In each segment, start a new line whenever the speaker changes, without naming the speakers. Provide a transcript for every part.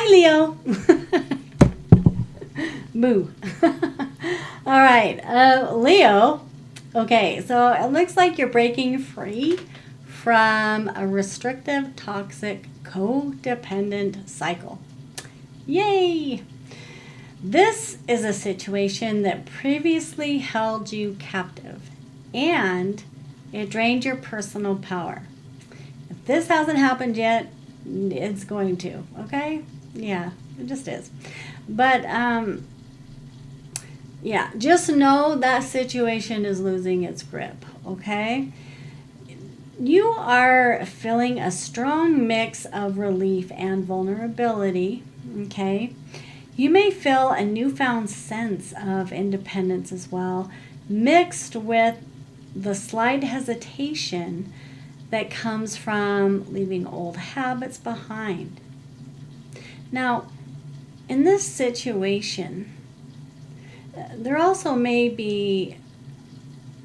Hi, Leo. Boo. All right, Leo. Okay, so it looks like you're breaking free from a restrictive, toxic, codependent cycle. Yay! This is a situation that previously held you captive and it drained your personal power. If this hasn't happened yet, it's going to, okay? Yeah, it just is. But, yeah, just know that situation is losing its grip, okay? You are feeling a strong mix of relief and vulnerability, okay? You may feel a newfound sense of independence as well, mixed with the slight hesitation that comes from leaving old habits behind. Now, in this situation, there also may be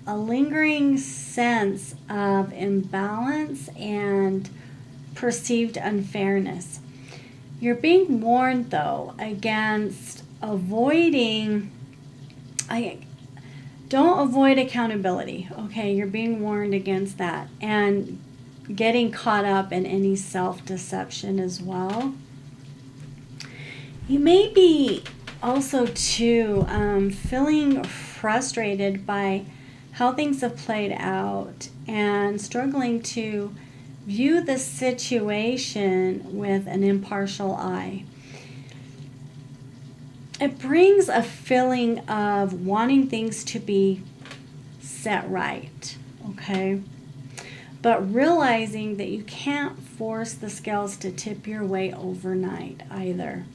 a lingering sense of imbalance and perceived unfairness. You're being warned, though, against avoiding, don't avoid accountability, okay? You're being warned against that and getting caught up in any self-deception as well. You may be also, too, feeling frustrated by how things have played out and struggling to view the situation with an impartial eye. It brings a feeling of wanting things to be set right, okay? But realizing that you can't force the scales to tip your way overnight either.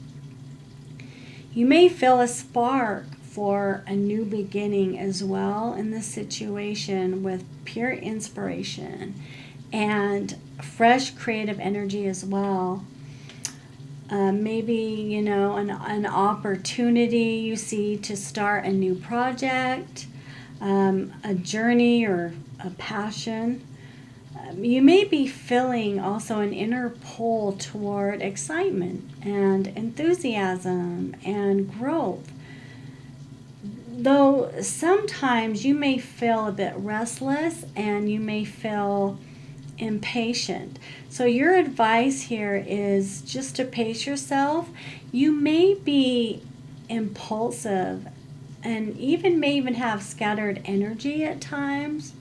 You may feel a spark for a new beginning as well in this situation with pure inspiration and fresh creative energy as well. Maybe, you know, an opportunity you see to start a new project, a journey or a passion. You may be feeling also an inner pull toward excitement and enthusiasm and growth. Though sometimes you may feel a bit restless and you may feel impatient. So your advice here is just to pace yourself. You may be impulsive and may even have scattered energy at times.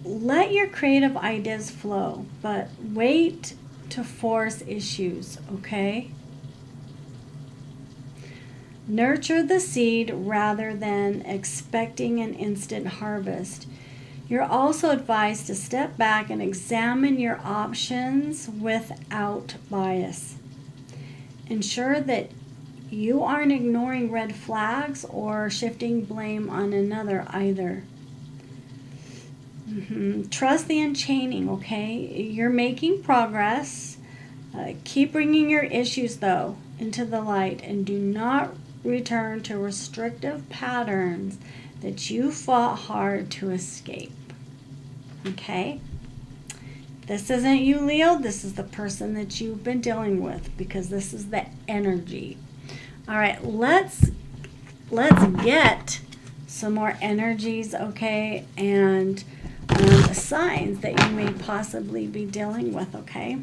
Let your creative ideas flow, but wait to force issues, okay? Nurture the seed rather than expecting an instant harvest. You're also advised to step back and examine your options without bias. Ensure that you aren't ignoring red flags or shifting blame on another either. Trust the unchaining, okay? You're making progress. Keep bringing your issues, though, into the light and do not return to restrictive patterns that you fought hard to escape. Okay? This isn't you, Leo. This is the person that you've been dealing with because this is the energy. All right, let's get some more energies, okay, and signs that you may possibly be dealing with, okay?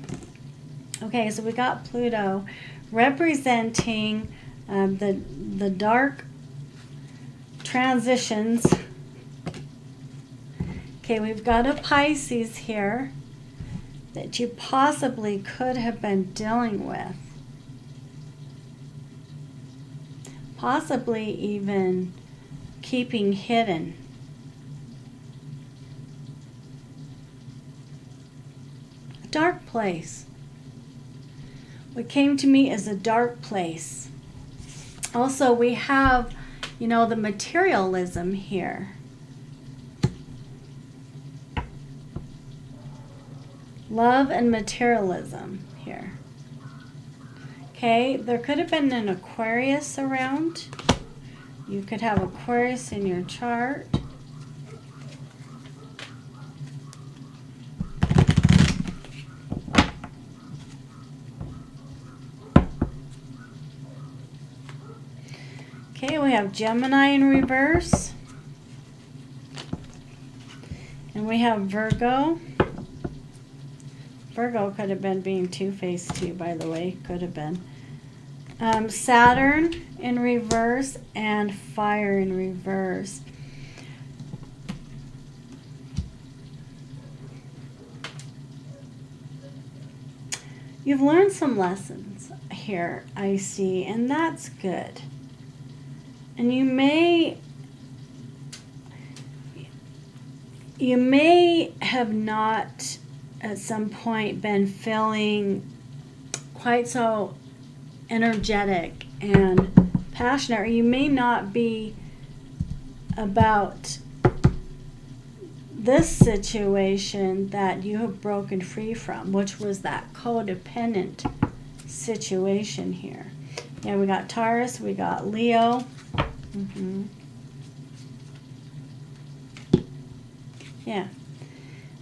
Okay, so we got Pluto representing the dark transitions. Okay, we've got a Pisces here that you possibly could have been dealing with. Possibly even keeping hidden. A dark place. What came to me is a dark place. Also, we have, you know, the materialism here. Love and materialism here. Okay, there could have been an Aquarius around. You could have Aquarius in your chart. Okay, we have Gemini in reverse. And we have Virgo. Virgo could have been being two-faced too, by the way. Could have been. Saturn in reverse and fire in reverse. You've learned some lessons here, I see, and that's good. And you may have not at some point been feeling quite so energetic and passionate, or you may not be about this situation that you have broken free from, which was that codependent situation here. Yeah, we got Taurus, we got Leo. Yeah.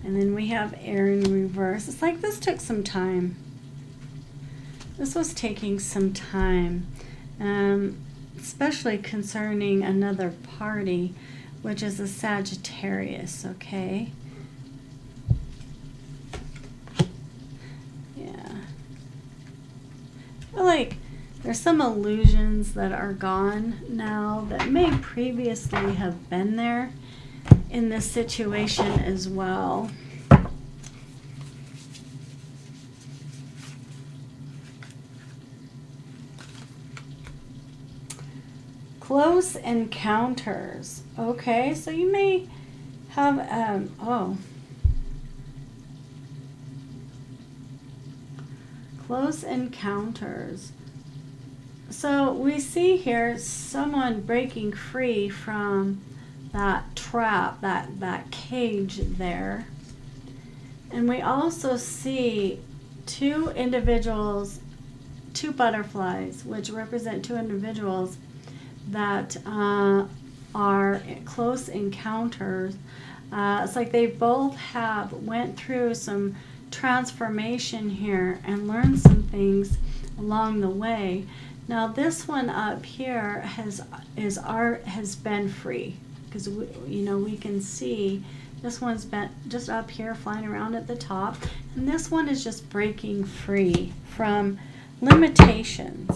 And then we have air in reverse. It's like this took some time. This was taking some time, especially concerning another party, which is a Sagittarius, okay? Yeah. I feel like there's some illusions that are gone now that may previously have been there in this situation as well. Close encounters. Okay, so you may have, close encounters. So we see here someone breaking free from that trap, that cage there. And we also see two individuals, two butterflies, which represent two individuals that are close encounters. It's like they both went through some transformation here and learned some things along the way. Now this one up here has been free, because we can see this one's been just up here flying around at the top, and this one is just breaking free from limitations.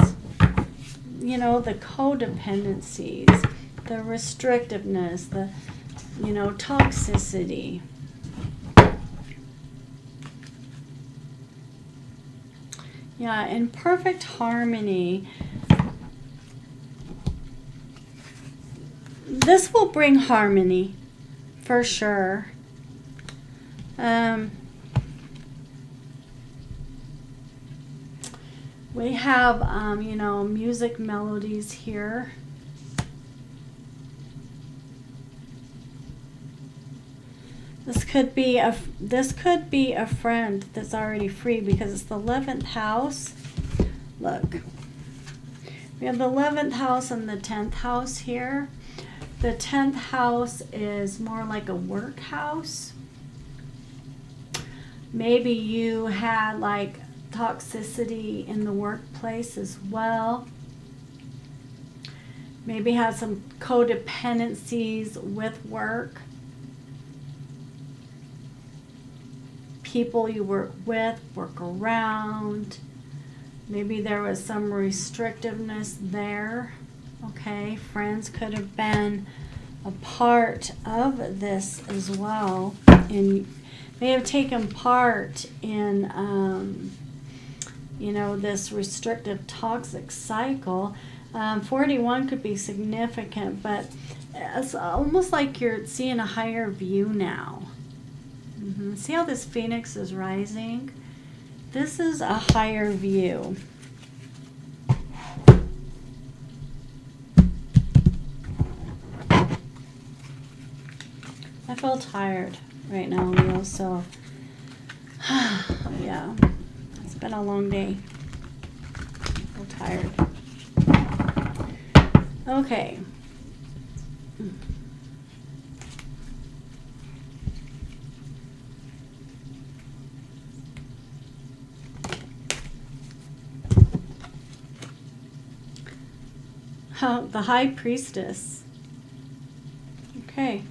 The codependencies, the restrictiveness, the, toxicity. Yeah, in perfect harmony. This will bring harmony, for sure. We have, music melodies here. This could be a friend that's already free, because it's the 11th house. Look, we have the 11th house and the 10th house here. The 10th house is more like a work house. Maybe you had like toxicity in the workplace as well. Maybe had some codependencies with work. People you work with, work around. Maybe there was some restrictiveness there. Okay, friends could have been a part of this as well, and may have taken part in this restrictive toxic cycle. 41 could be significant, but it's almost like you're seeing a higher view now. See how this phoenix is rising? This is a higher view. I feel tired right now, Leo, so yeah, it's been a long day. I feel tired. Okay. The High Priestess. Okay.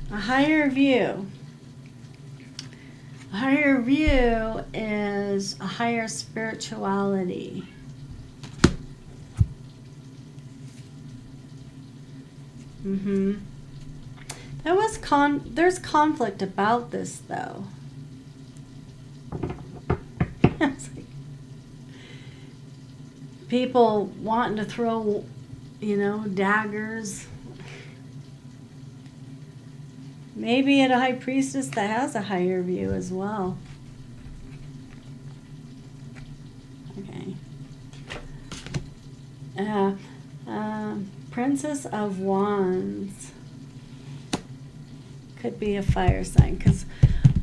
A higher view. A higher view is a higher spirituality. That was there's conflict about this though. It's like people wanting to throw, daggers. Maybe at a high priestess that has a higher view as well. Okay. Princess of Wands. Could be a fire sign because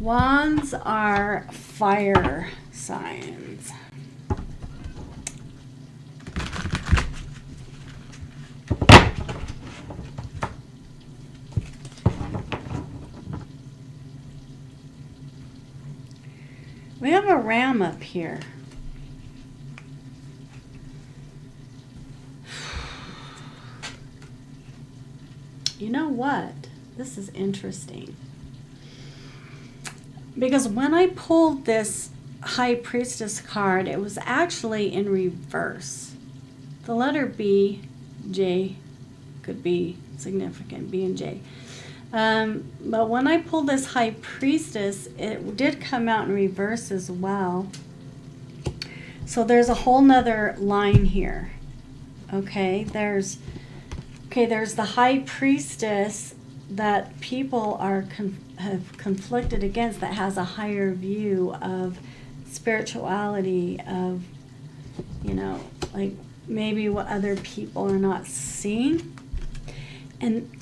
wands are fire signs. We have a ram up here. You know what? This is interesting. Because when I pulled this High Priestess card, it was actually in reverse. The letter B, J, could be significant, B and J. But when I pulled this High Priestess, it did come out in reverse as well. So there's a whole nother line here. Okay, there's the High Priestess that people have conflicted against, that has a higher view of spirituality, of, like maybe what other people are not seeing.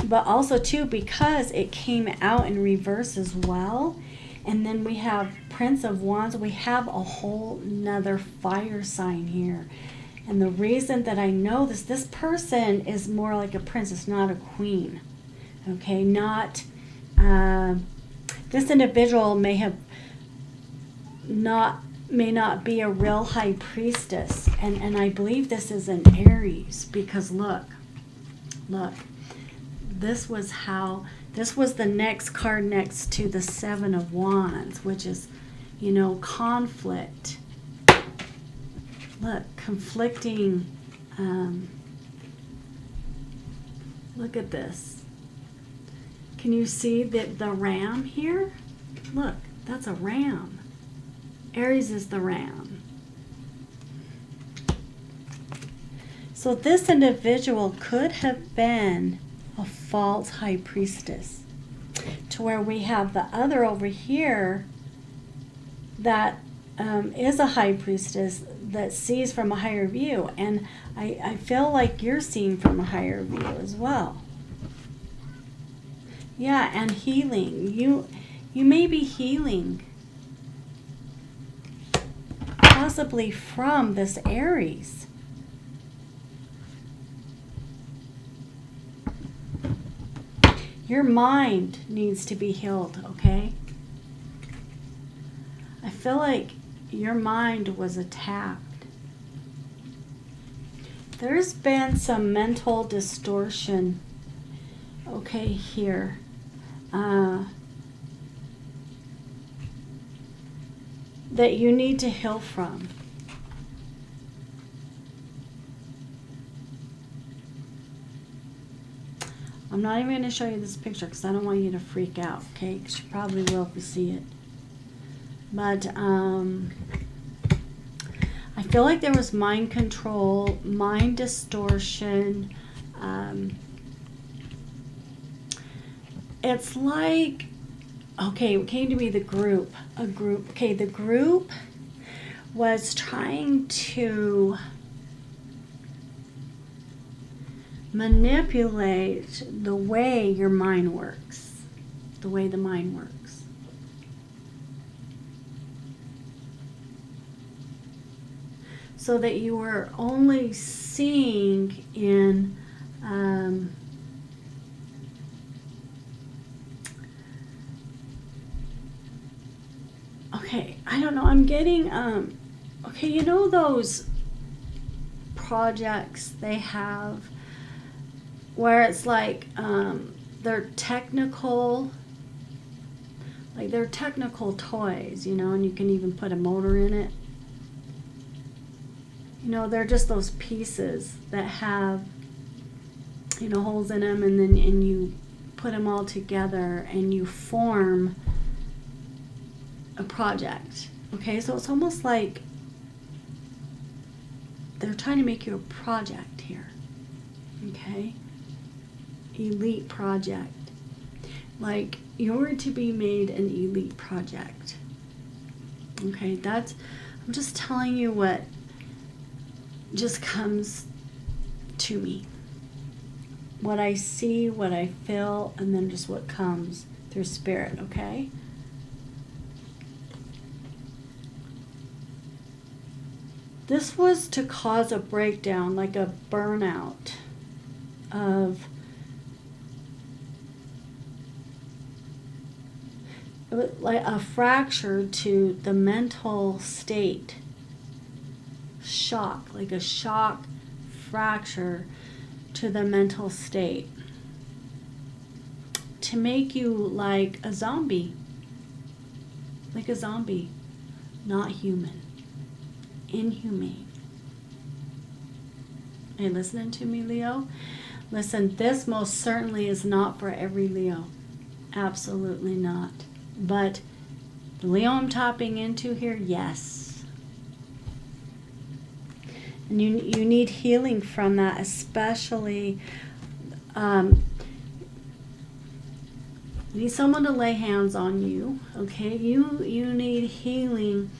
But also too, because it came out in reverse as well, and then we have Prince of Wands, we have a whole nother fire sign here. And the reason that I know this person is more like a princess, not a queen. Okay, this individual may not be a real high priestess, and I believe this is an Aries, because look, this was the next card next to the Seven of Wands, which is, conflict. Look, conflicting. Look at this. Can you see the ram here? Look, that's a ram. Aries is the ram. So this individual could have been a false high priestess, to where we have the other over here that is a high priestess that sees from a higher view. And I feel like you're seeing from a higher view as well. Yeah, and healing. You may be healing possibly from this Aries. Your mind needs to be healed, okay? I feel like your mind was attacked. There's been some mental distortion, okay, here. That you need to heal from. I'm not even going to show you this picture because I don't want you to freak out, okay? Because you probably will if you see it. But I feel like there was mind control, mind distortion. It's like, okay, it came to me a group. Okay, the group was trying to manipulate the way your mind works, the way the mind works. So that you were only seeing in okay, I don't know, I'm getting okay, those projects they have where it's like they're technical, like they're technical toys, you know, and you can even put a motor in it. You know, they're just those pieces that have, you know, holes in them, and then you put them all together and you form a project. Okay, so it's almost like they're trying to make you a project here. Okay, elite project. Like you're to be made an elite project. Okay, that's, I'm just telling you what just comes to me, what I see, what I feel, and then just what comes through spirit. Okay, this was to cause a breakdown, like a burnout of, like a fracture to the mental state. Shock, like a shock fracture to the mental state, to make you like a zombie, not human, inhumane. Are you listening to me, Leo? Listen, this most certainly is not for every Leo. Absolutely not. But the Leo I'm tapping into here, yes. And you need healing from that, especially you need someone to lay hands on you. Okay, you need healing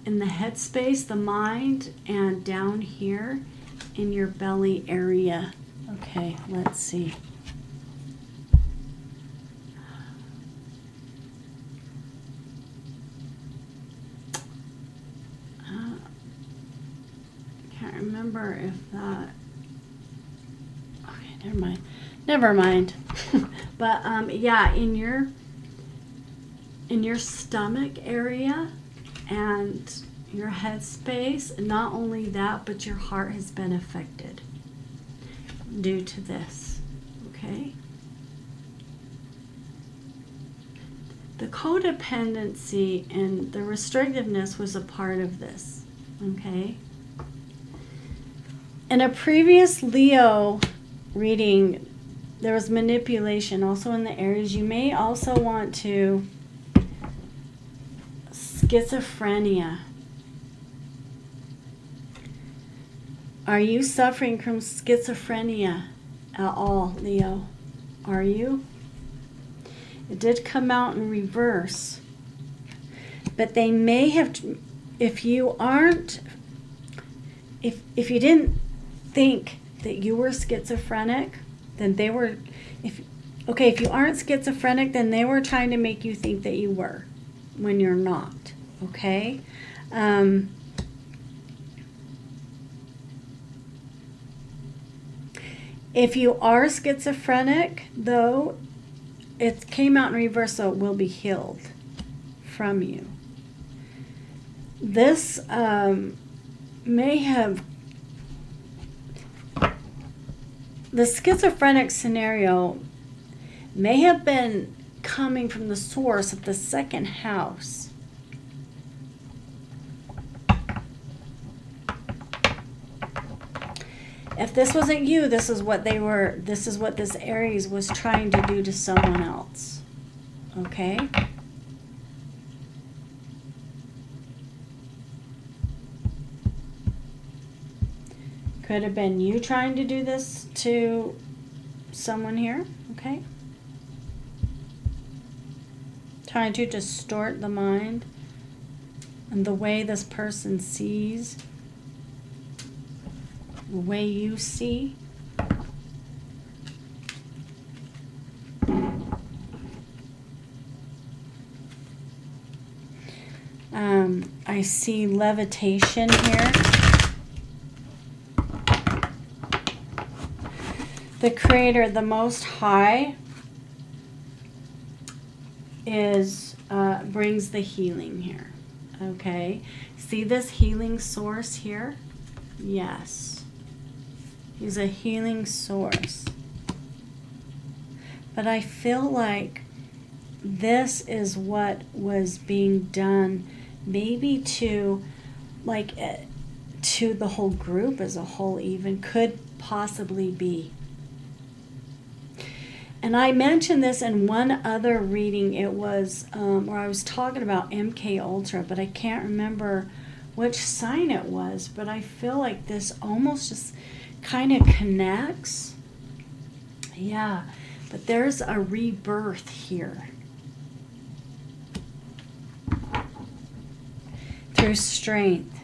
in the headspace, the mind, and down here in your belly area. Okay, let's see. Remember if that, okay, never mind. But yeah, in your stomach area and your head space, not only that, but your heart has been affected due to this. Okay, the codependency and the restrictiveness was a part of this. Okay, in a previous Leo reading, there was manipulation also in the Aries. You may also want to, schizophrenia. Are you suffering from schizophrenia at all, Leo? Are you? It did come out in reverse. But they may have, if you aren't, if you didn't think that you were schizophrenic, then they were, if you aren't schizophrenic, then they were trying to make you think that you were when you're not. Okay, if you are schizophrenic, though, it came out in reverse, so it will be healed from you. This may have, the schizophrenic scenario may have been coming from the source of the second house. If this wasn't you, this is what this Aries was trying to do to someone else. Okay? Could have been you trying to do this to someone here, okay? Trying to distort the mind and the way this person sees, the way you see. I see levitation here. The Creator, the Most High, is brings the healing here. Okay, see this healing source here. Yes. He's a healing source. But I feel like this is what was being done, maybe to, like, to the whole group as a whole, even could possibly be. And I mentioned this in one other reading. It was where I was talking about MK Ultra, but I can't remember which sign it was. But I feel like this almost just kind of connects. Yeah, but there's a rebirth here. Through strength.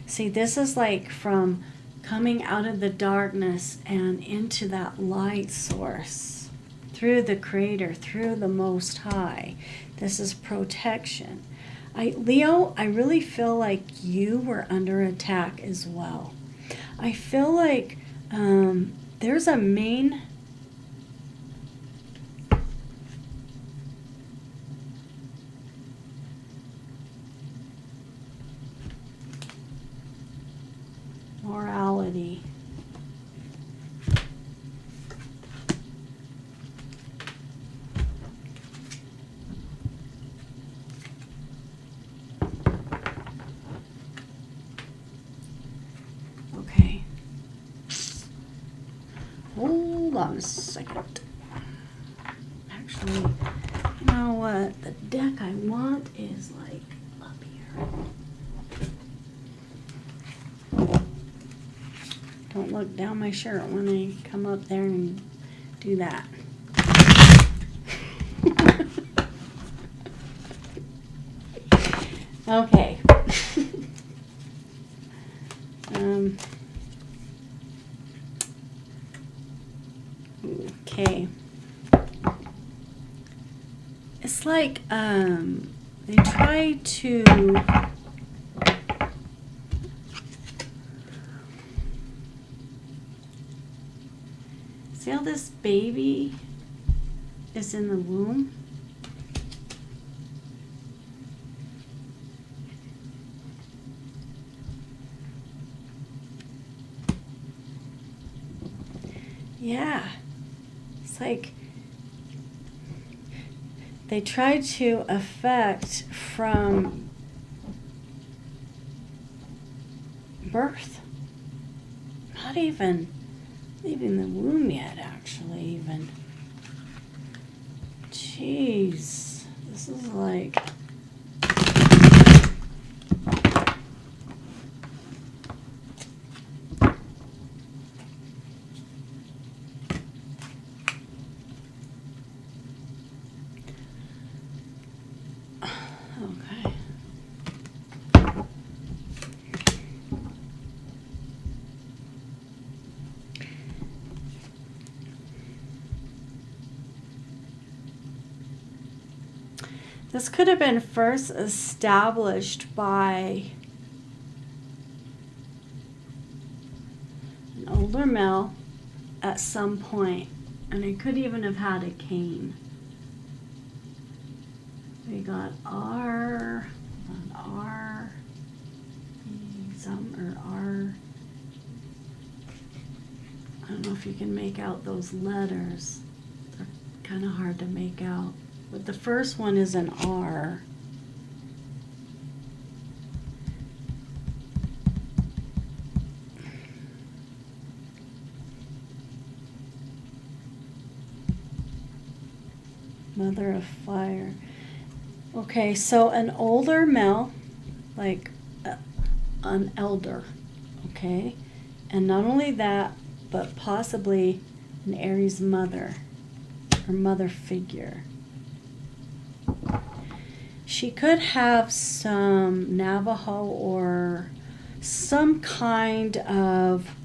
See, this is like from coming out of the darkness and into that light source. Through the Creator, through the Most High. This is protection. Leo, I really feel like you were under attack as well. I feel like there's a main... morality. Okay. Hold on a second. Actually, you know what? The deck I want is like up here. Don't look down my shirt when I come up there and do that. Okay. Okay. It's like they try to see how this baby is in the womb? Yeah. It's like they try to affect from birth. Not even leaving the womb yet, actually, even. Jeez. This is like... Okay. This could have been first established by an older male at some point, and it could even have had a cane. We got R, some or R. I don't know if you can make out those letters. They're kind of hard to make out. But the first one is an R. Mother of fire. Okay, so an older male, like an elder, okay? And not only that, but possibly an Aries mother or mother figure. She could have some Navajo or some kind of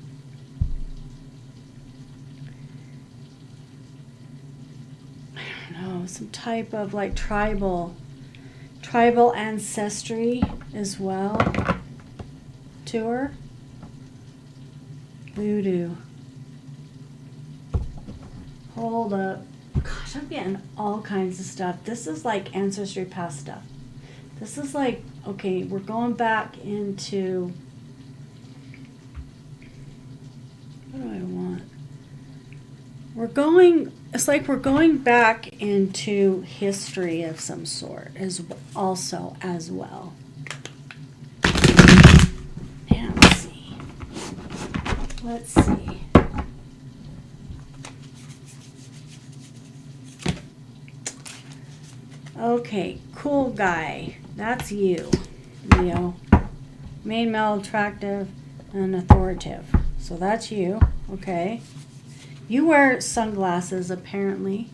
some type of like tribal ancestry as well to her. Voodoo. Hold up. Gosh, I'm getting all kinds of stuff. This is like ancestry past stuff. This is like, okay, we're going back into, what do I want? It's like we're going back into history of some sort as well. And let's see. Okay, cool guy. That's you, Leo. Main male, attractive, and authoritative. So that's you, okay. You wear sunglasses, apparently.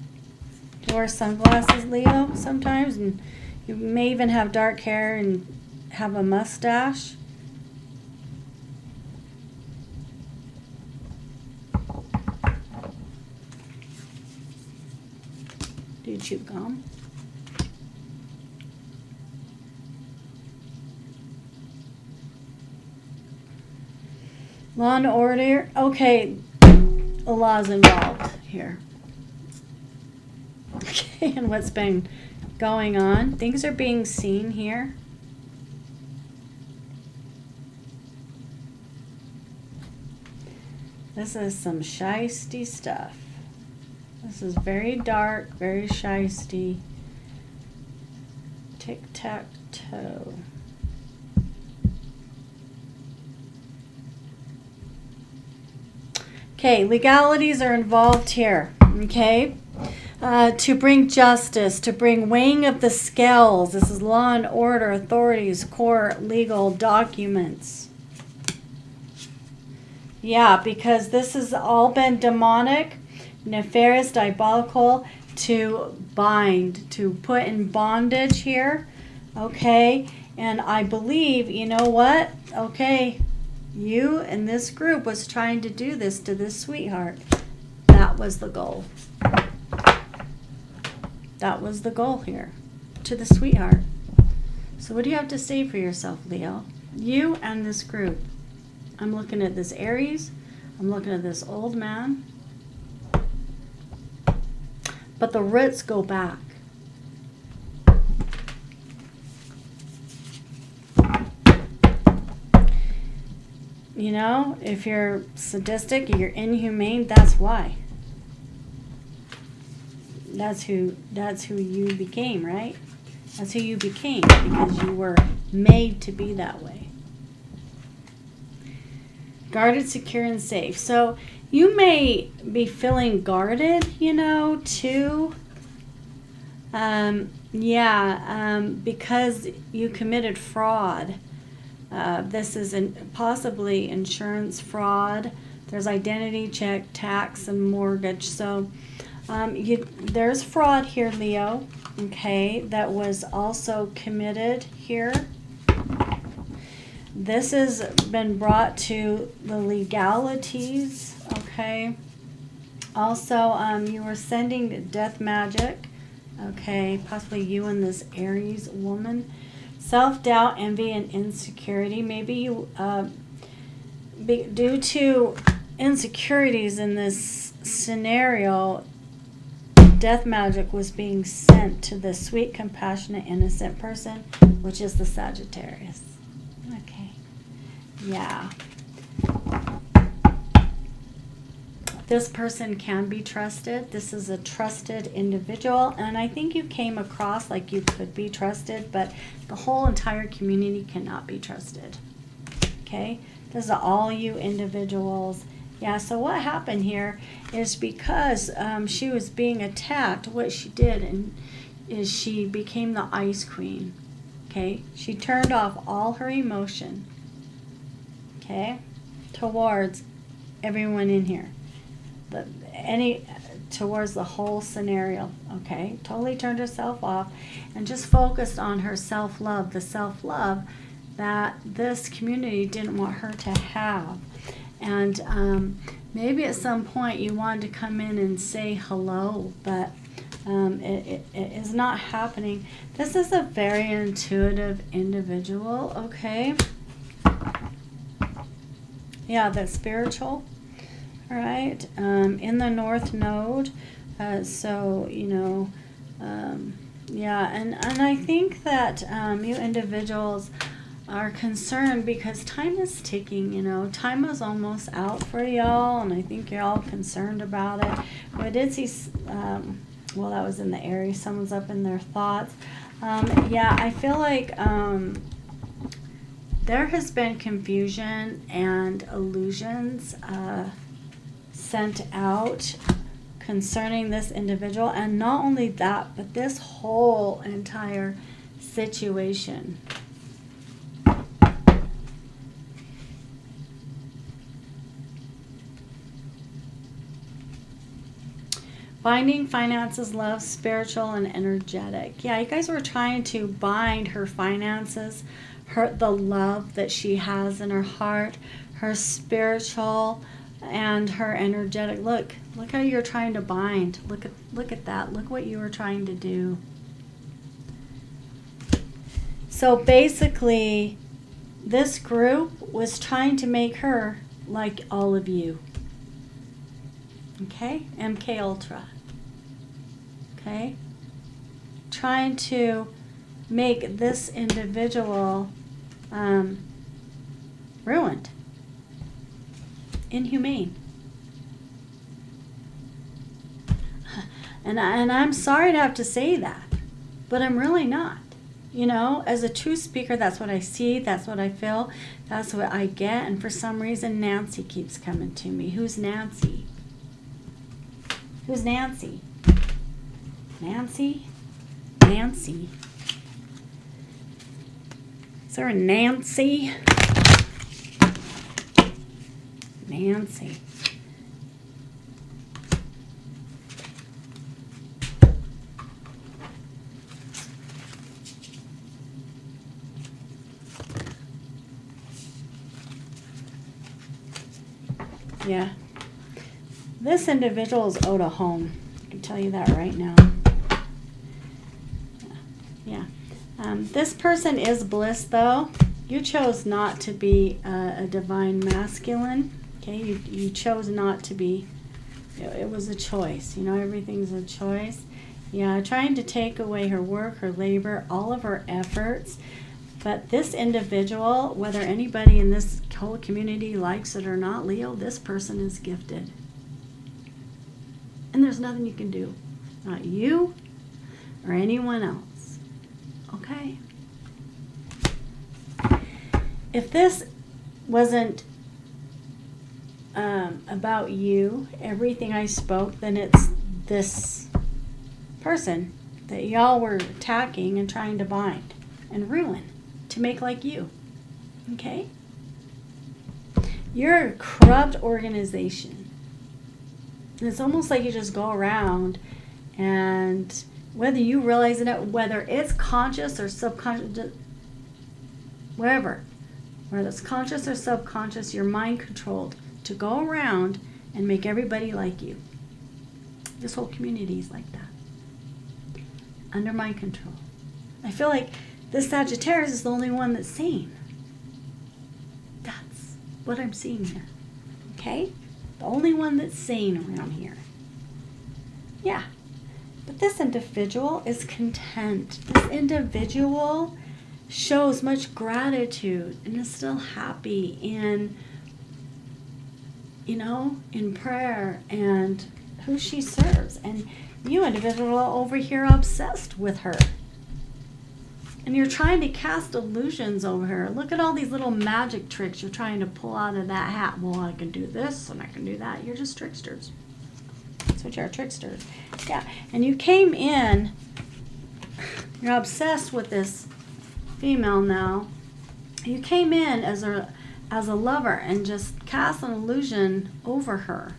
You wear sunglasses, Leo, sometimes, and you may even have dark hair and have a mustache. Do you chew gum? Law and order. Okay, a law's involved here. Okay, and what's been going on? Things are being seen here. This is some shisty stuff. This is very dark, very shisty. Tic-tac-toe. Okay, legalities are involved here, okay? To bring justice, to bring weighing of the scales. This is law and order, authorities, court, legal documents. Yeah, because this has all been demonic, nefarious, diabolical, to bind, to put in bondage here, okay? And I believe, you know what? Okay, you and this group was trying to do this to this sweetheart. That was the goal. That was the goal here, to the sweetheart. So what do you have to say for yourself, Leo? You and this group. I'm looking at this Aries. I'm looking at this old man. But the roots go back. You know, if you're sadistic, you're inhumane, that's why. That's who you became, right? That's who you became because you were made to be that way. Guarded, secure, and safe. So you may be feeling guarded, you know, too. Because you committed fraud. This is possibly insurance fraud. There's identity check, tax, and mortgage. So there's fraud here, Leo, okay, that was also committed here. This has been brought to the legalities, okay. Also, you were sending death magic, okay, possibly you and this Aries woman. Self-doubt, envy, and insecurity. Maybe you, due to insecurities in this scenario, death magic was being sent to the sweet, compassionate, innocent person, which is the Sagittarius. Okay. Yeah. This person can be trusted. This is a trusted individual, and I think you came across like you could be trusted, but the whole entire community cannot be trusted. Okay? This is all you individuals. Yeah, so what happened here is because she was being attacked, what she did is she became the ice queen. Okay? She turned off all her emotion, okay, towards everyone in here. Towards the whole scenario, okay? Totally turned herself off and just focused on her self-love, the self-love that this community didn't want her to have. And maybe at some point you wanted to come in and say hello, but it is not happening. This is a very intuitive individual, okay? Yeah, that's spiritual. All right, in the North Node, so, you know, Yeah, and I think that you individuals are concerned because time is ticking, you know. Time is almost out for y'all, and I think you're all concerned about it. Well, I did see, well, that was in the Aries. Someone's up in their thoughts. Yeah, I feel like there has been confusion and illusions sent out concerning this individual, and not only that, but this whole entire situation. Binding, finances, love, spiritual, and energetic. Yeah, you guys were trying to bind her finances, the love that she has in her heart, her spiritual, and her energetic. Look how you're trying to bind. Look at that. Look what you were trying to do. So basically, this group was trying to make her like all of you. Okay? MK Ultra. Okay? Trying to make this individual ruined. Inhumane. And I'm sorry to have to say that, but I'm really not. You know, as a true speaker, that's what I see, that's what I feel, that's what I get, and for some reason Nancy keeps coming to me. Who's Nancy? Who's Nancy? Nancy? Nancy. Is there a Nancy? Nancy. Yeah. This individual is owed a home. I can tell you that right now. Yeah. This person is bliss, though. You chose not to be a divine masculine. Okay, you chose not to be. It was a choice. You know, everything's a choice. Yeah, trying to take away her work, her labor, all of her efforts. But this individual, whether anybody in this whole community likes it or not, Leo, this person is gifted. And there's nothing you can do. Not you or anyone else. Okay? If this wasn't about you, everything I spoke, then it's this person that y'all were attacking and trying to bind and ruin to make like you. Okay? You're a corrupt organization. And it's almost like you just go around, and whether you realize it, whether it's conscious or subconscious, wherever, whether it's conscious or subconscious, you're mind controlled to go around and make everybody like you. This whole community is like that. Under mind control. I feel like this Sagittarius is the only one that's sane. That's what I'm seeing here. Okay? The only one that's sane around here. Yeah. But this individual is content. This individual shows much gratitude and is still happy in, you know, in prayer and who she serves. And you individual over here obsessed with her. And you're trying to cast illusions over her. Look at all these little magic tricks you're trying to pull out of that hat. Well, I can do this and I can do that. You're just tricksters. That's what you are, tricksters. Yeah. And you came in, you're obsessed with this female now. You came in as a lover and just cast an illusion over her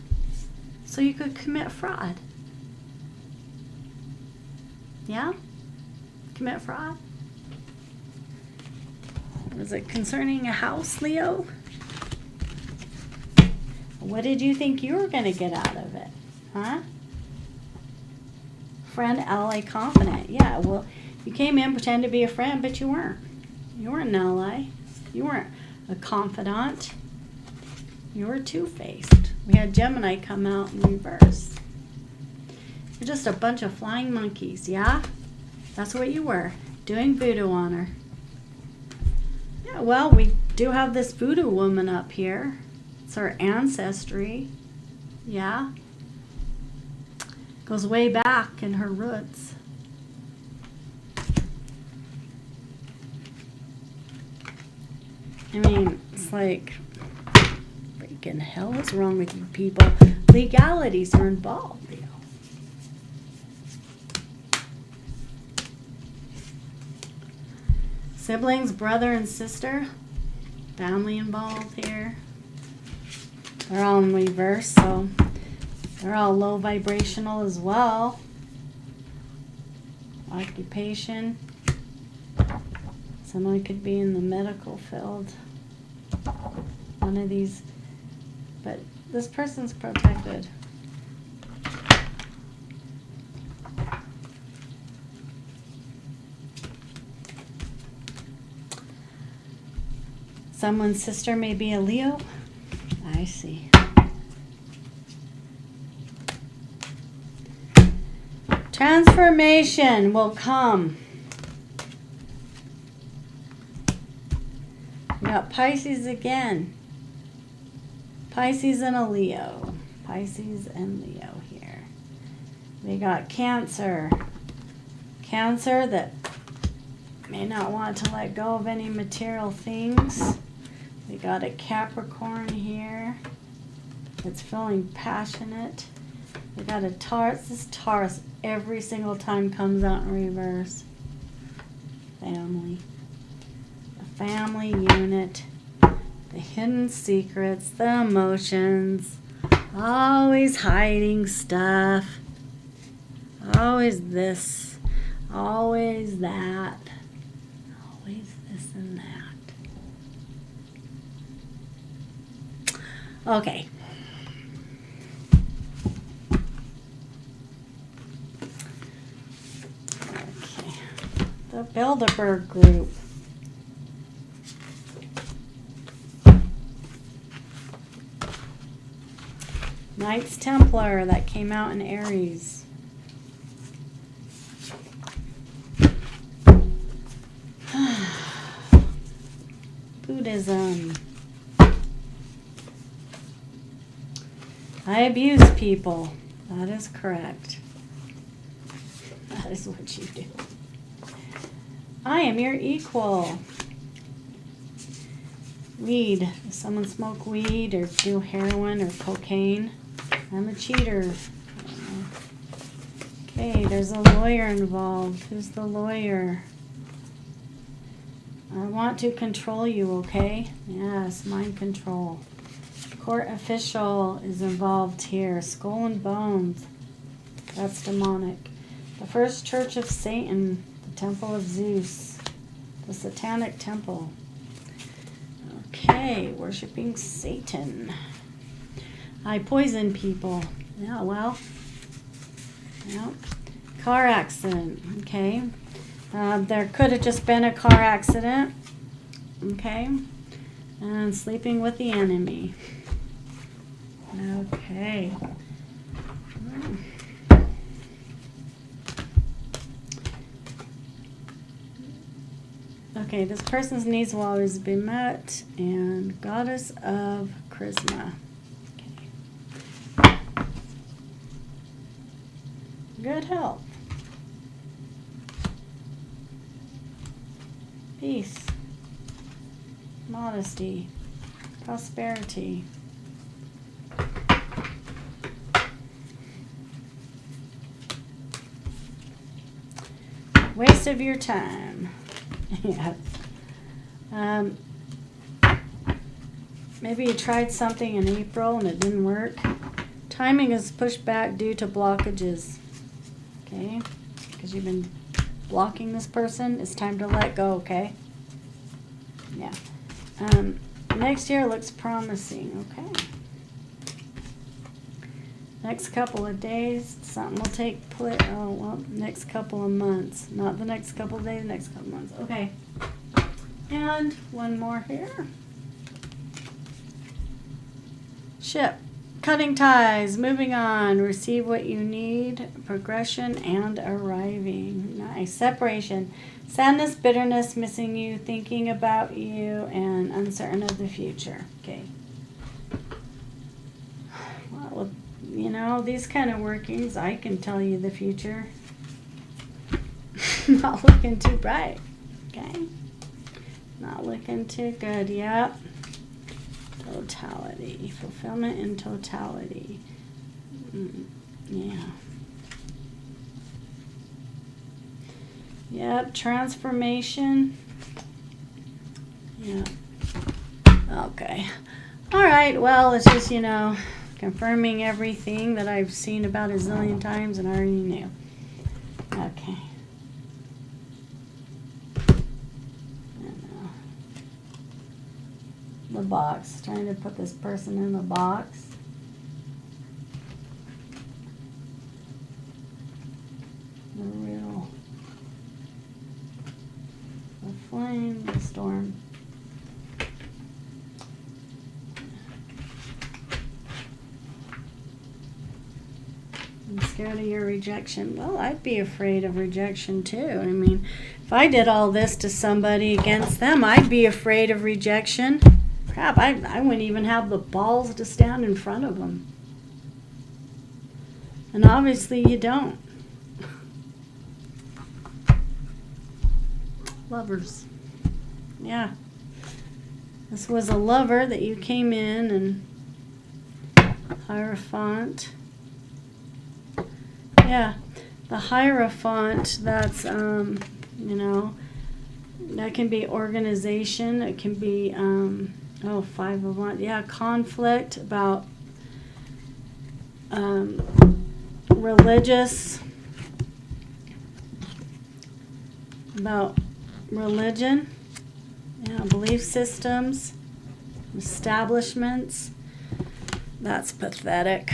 so you could commit fraud. Yeah? Commit fraud? Was it concerning a house, Leo? What did you think you were going to get out of it? Huh? Friend, ally, confidant. Yeah, well, you came in, pretended to be a friend, but you weren't. You weren't an ally. You weren't a confidant. You were two-faced. We had Gemini come out in reverse. You're just a bunch of flying monkeys, yeah? That's what you were, doing voodoo on her. Yeah, well, we do have this voodoo woman up here. It's her ancestry. Yeah. Goes way back in her roots. I mean, it's like, freaking hell, what's wrong with you people? Legalities are involved, you know. Siblings, brother and sister, family involved here. They're all in reverse, so they're all low vibrational as well. Occupation. Someone could be in the medical field. One of these, but this person's protected. Someone's sister may be a Leo. I see. Transformation will come. We got Pisces again. Pisces and a Leo. Pisces and Leo here. We got Cancer. Cancer that may not want to let go of any material things. We got a Capricorn here that's feeling passionate. We got a Taurus. This Taurus every single time comes out in reverse. Family. The family unit. The hidden secrets. The emotions. Always hiding stuff. Always this. Always that. Always this and that. Okay. Okay. The Bilderberg group. Knights Templar that came out in Aries. Buddhism. I abuse people. That is correct. That is what you do. I am your equal. Weed. Does someone smoke weed or do heroin or cocaine? I'm a cheater. Okay, there's a lawyer involved. Who's the lawyer? I want to control you, okay? Yes, mind control. Court official is involved here. Skull and bones. That's demonic. The first church of Satan. The temple of Zeus. The satanic temple. Okay, worshiping Satan. I poison people. Yeah, well. Yeah. Car accident. Okay. There could have just been a car accident. Okay. And sleeping with the enemy. Okay. Okay, this person's needs will always be met. And goddess of charisma. Okay. Good health. Peace. Modesty. Prosperity. Waste of your time. Yeah. Maybe you tried something in April and it didn't work. Timing is pushed back due to blockages. Okay? Because you've been blocking this person. It's time to let go, okay? Yeah. Next year looks promising, okay? Next couple of days, something will take place. Oh, well, next couple of months. Not the next couple of days, next couple of months. Okay. And one more here. Ship. Cutting ties, moving on, receive what you need, progression and arriving. Nice. Separation, sadness, bitterness, missing you, thinking about you, and uncertain of the future. Okay. Well, you know, these kind of workings, I can tell you the future. Not looking too bright. Okay. Not looking too good. Yep. Totality. Fulfillment in totality. Yeah. Yep. Transformation. Yeah. Okay. All right. Well, it's just, you know, confirming everything that I've seen about a zillion times and I already knew. Okay. The box. Trying to put this person in the box. The real. The flame. The storm. I'm scared of your rejection. Well, I'd be afraid of rejection too. I mean, if I did all this to somebody against them, I'd be afraid of rejection. Crap, I wouldn't even have the balls to stand in front of them. And obviously you don't. Lovers. Yeah. This was a lover that you came in and Hierophant. Yeah. The Hierophant, that's, you know, that can be organization. It can be, 5 of Wands. Yeah, conflict about religious, about religion, yeah, belief systems, establishments. That's pathetic.